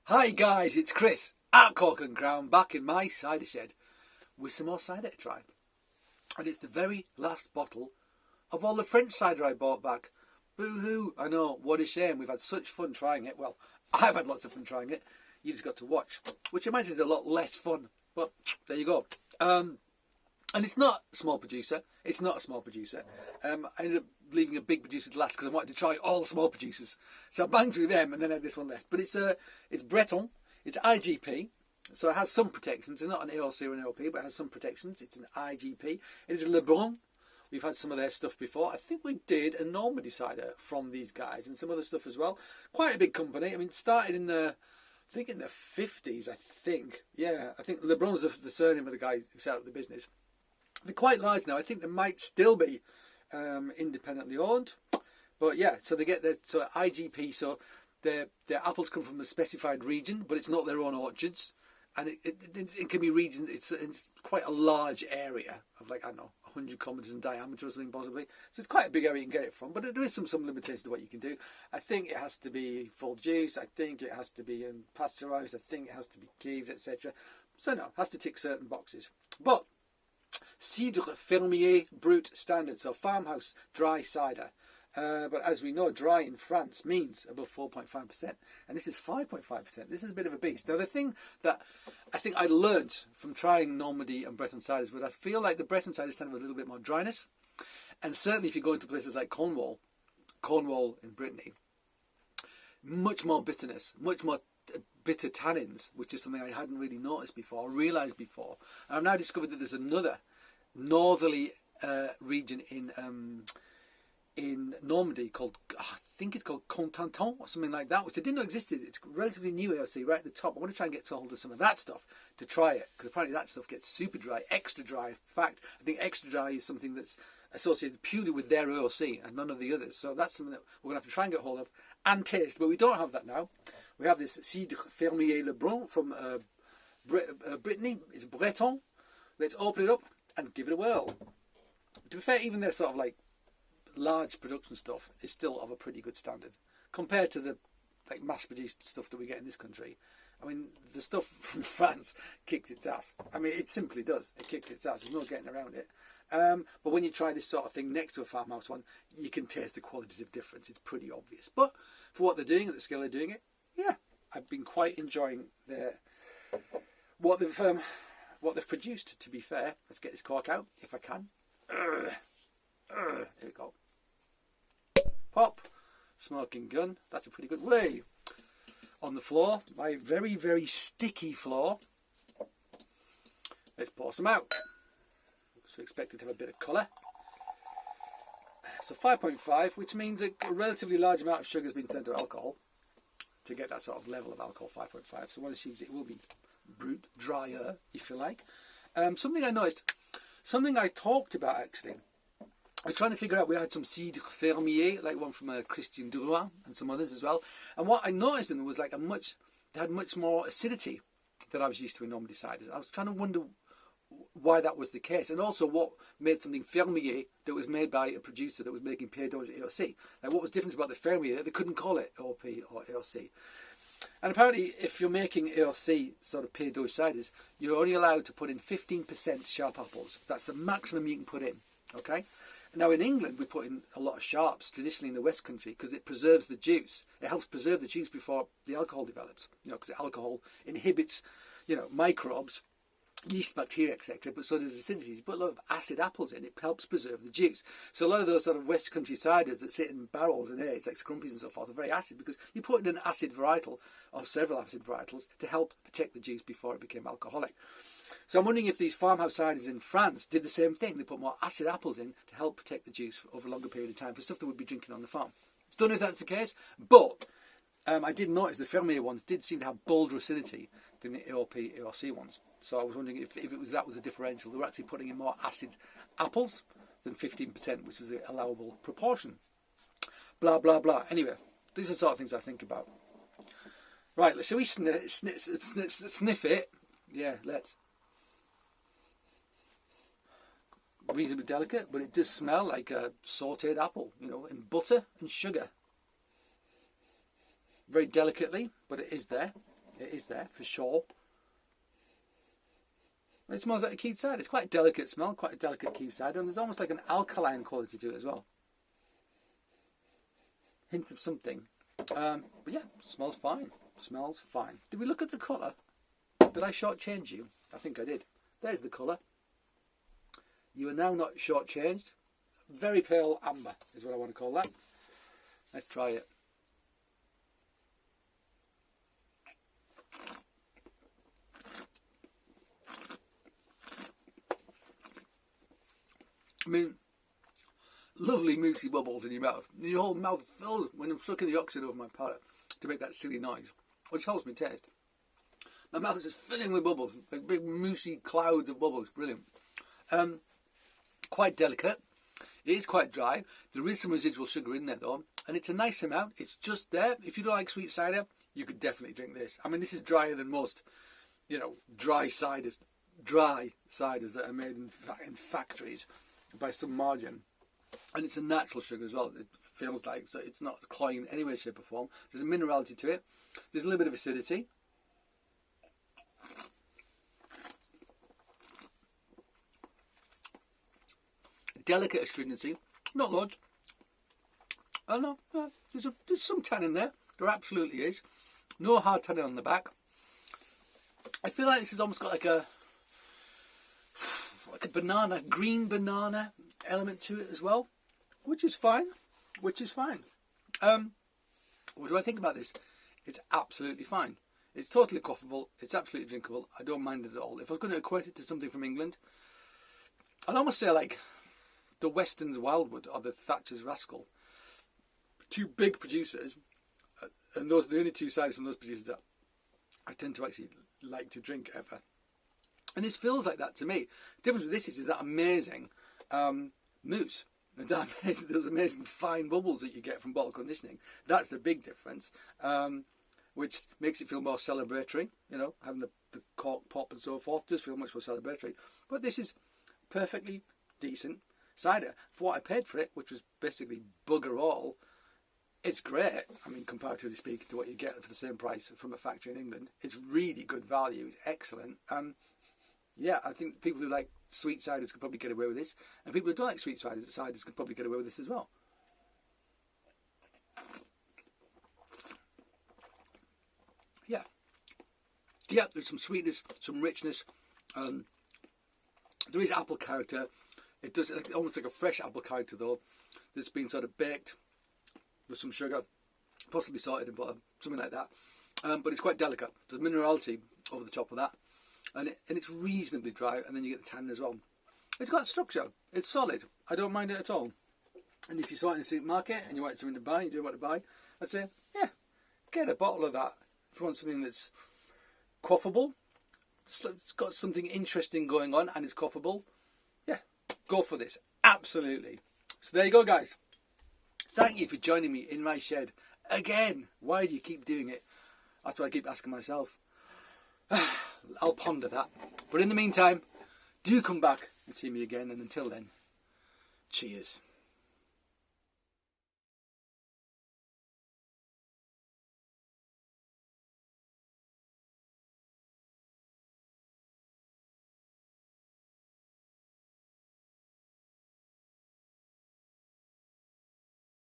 Hi guys, it's Chris at Cork and Crown back in my cider shed with some more cider to try. And it's the very last bottle of all the French cider I bought back. Boo-hoo, I know, what a shame. We've had such fun trying it. Well, I've had lots of fun trying it. You just got to watch, which I imagine is a lot less fun. But there you go. And it's not a small producer. It's not a small producer. I ended up leaving a big producer to last because I wanted to try all the small producers. So I banged through them and then I had this one left. But it's Breton. It's IGP. So it has some protections. It's not an AOC or an AOP, but it has some protections. It's an IGP. It is Le Brun. We've had some of their stuff before. I think we did a Normandy cider from these guys and some other stuff as well. Quite a big company. I mean, it started in the 50s, I think. Yeah, I think Le Brun's the surname of the guy who set up the business. They're quite large now. I think they might still be independently owned. But yeah, so they get their IGP, so their apples come from a specified region, but it's not their own orchards. And it can be region, it's quite a large area of 100 kilometres in diameter or something possibly. So it's quite a big area you can get it from, but there is some limitations to what you can do. I think it has to be full juice, I think it has to be pasteurised, I think it has to be caved, etc. So no, it has to tick certain boxes. But Cidre Fermier Brut standard, so farmhouse dry cider. But as we know, dry in France means above 4.5%. And this is 5.5%. This is a bit of a beast. Now, the thing that I think I learnt from trying Normandy and Breton ciders was I feel like the Breton ciders tend to have a little bit more dryness. And certainly if you go into places like Cornwall in Brittany, much more bitterness, much more bitter tannins, which is something I hadn't really noticed before, or realised before. And I've now discovered that there's another northerly region in Normandy called, I think it's called Contenton or something like that, which I didn't know existed. It's relatively new AOC right at the top. I want to try and get hold of some of that stuff to try it, because apparently that stuff gets super dry, extra dry. In fact, I think extra dry is something that's associated purely with their AOC and none of the others. So that's something that we're going to have to try and get hold of and taste. But we don't have that now. We have this Cidre Fermier Le Brun from Brittany. It's Breton. Let's open it up and give it a whirl. To be fair, even their sort of large production stuff is still of a pretty good standard compared to the mass-produced stuff that we get in this country. I mean, the stuff from France kicked its ass. I mean, it simply does. It kicked its ass. There's no getting around it. But when you try this sort of thing next to a farmhouse one, you can taste the qualitative difference. It's pretty obvious. But for what they're doing, at the scale they're doing it, yeah, I've been quite enjoying what they've produced. To be fair, let's get this cork out if I can. Here we go. Pop, smoking gun. That's a pretty good way. On the floor, my very, very sticky floor. Let's pour some out. So expect it to have a bit of colour. So 5.5, which means a relatively large amount of sugar has been turned to alcohol to get that sort of level of alcohol, 5.5. So one assumes it will be brut, drier, if you like. Something I noticed, something I talked about actually. I was trying to figure out, we had some Cidre Fermier, like one from Christian Brun and some others as well. And what I noticed in them was they had much more acidity than I was used to in Normandy ciders. I was trying to wonder why that was the case, and also what made something Fermier that was made by a producer that was making Pied d'Auge AOC. Like, what was different about the Fermier that they couldn't call it OP or AOC? And apparently, if you're making AOC sort of Pied d'Auge ciders, you're only allowed to put in 15% sharp apples. That's the maximum you can put in. Okay. Now in England, we put in a lot of sharps traditionally in the West Country because it preserves the juice. It helps preserve the juice before the alcohol develops. Because alcohol inhibits, microbes, yeast, bacteria, etc. But so does acidity. You put a lot of acid apples in, it helps preserve the juice. So a lot of those sort of West Country ciders that sit in barrels and aged, like scrumpies and so forth, are very acid because you put in an acid varietal or several acid varietals to help protect the juice before it became alcoholic. So I'm wondering if these farmhouse ciders in France did the same thing. They put more acid apples in to help protect the juice over a longer period of time for stuff that we'd be drinking on the farm. Don't know if that's the case, but I did notice the Fermier ones did seem to have bolder acidity than the AOP, AOC ones. So I was wondering if it was that was a differential. They were actually putting in more acid apples than 15%, which was the allowable proportion. Blah, blah, blah. Anyway, these are the sort of things I think about. Right, shall we sniff it? Yeah, let's. Reasonably delicate, but it does smell like a sautéed apple, in butter and sugar. Very delicately, but it is there. It is there for sure. It smells like a keyed cider. It's quite a delicate smell, quite a delicate keyed cider, and there's almost like an alkaline quality to it as well. Hints of something. But yeah, smells fine. Smells fine. Did we look at the colour? Did I shortchange you? I think I did. There's the colour. You are now not shortchanged. Very pale amber is what I want to call that. Let's try it. I mean, lovely moosey bubbles in your mouth. Your whole mouth fills when I'm sucking the oxygen over my palate to make that silly noise, which helps me taste. My mouth is just filling with bubbles, like big moosey clouds of bubbles. Brilliant. Quite delicate. It is quite dry. There is some residual sugar in there though, and it's a nice amount. It's just there. If you don't like sweet cider, you could definitely drink this. I mean, this is drier than most, dry ciders that are made in factories by some margin. And it's a natural sugar as well. It feels like, so it's not cloying in any way, shape or form. There's a minerality to it. There's a little bit of acidity. Delicate astringency, not large. Oh no, there's some tannin there. There absolutely is. No hard tannin on the back. I feel like this has almost got like a banana, green banana element to it as well, which is fine. What do I think about this? It's absolutely fine. It's totally quaffable. It's absolutely drinkable. I don't mind it at all. If I was going to equate it to something from England, I'd almost say like the Weston's Wildwood or the Thatcher's Rascal. Two big producers, and those are the only two ciders from those producers that I tend to actually like to drink ever. And this feels like that to me. The difference with this is that amazing mousse. And those amazing fine bubbles that you get from bottle conditioning. That's the big difference, which makes it feel more celebratory. Having the cork pop and so forth does feel much more celebratory. But this is perfectly decent cider for what I paid for it, which was basically bugger all. It's great. I mean, comparatively speaking to what you get for the same price from a factory in England, it's really good value. It's excellent. Yeah, I think people who like sweet ciders could probably get away with this, and people who don't like sweet ciders could probably get away with this as well. Yeah, there's some sweetness, some richness. There is apple character. It does almost like a fresh apple character though, that's been sort of baked with some sugar, possibly salted in butter, something like that. But it's quite delicate. There's minerality over the top of that, and it's reasonably dry. And then you get the tannin as well. It's got structure. It's solid. I don't mind it at all. And if you saw it in the supermarket and you want something to buy, you don't want to buy, I'd say, yeah, get a bottle of that. If you want something that's quaffable, it's got something interesting going on and it's quaffable, yeah, go for this. Absolutely. So there you go, guys. Thank you for joining me in my shed again. Why do you keep doing it? That's what I keep asking myself. I'll ponder that. But in the meantime, do come back and see me again. And until then, cheers.